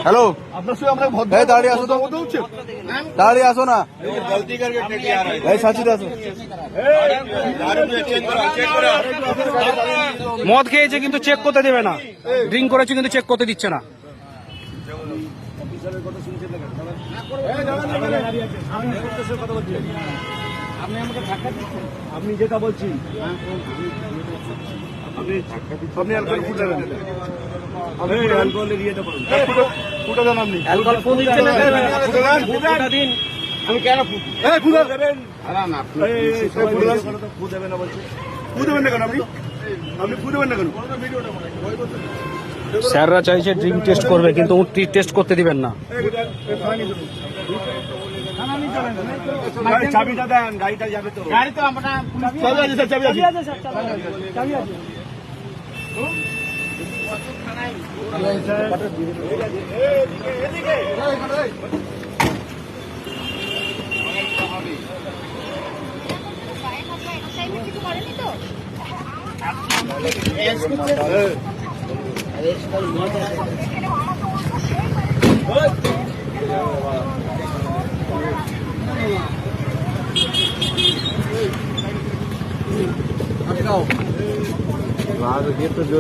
Hello दाढ़ी आसो तो दाढ़ी आसो ना সাচিতে আসো মদ খেয়েছে কিন্তু চেক করতে দেবে না, ড্রিঙ্ক করেছে কিন্তু চেক করতে দিচ্ছে না। আপনি যেটা বলছেন আপনি অ্যালকোহল ফুটাবেন আপনি অ্যালকোহলের ইয়েটা বলুন ফুটা দেন আপনি অ্যালকোহল ফোন দিচ্ছেন না ফুটা দিন আমি কেন ফুটা দেবেন না ফু দেবেন না বলছেন ফু দেবেন না কেন আপনি আপনি ফু দেবেন না কেন স্যাররা চাইছে ড্রিঙ্ক টেস্ট করবে কিন্তু টেস্ট করতে দিবেন না। চাবিটা দেন গাড়িটা যাবে তো গাড়ি তো আমরা চাবি আছে স্যার চাবি আছে চাবি আছে तो जो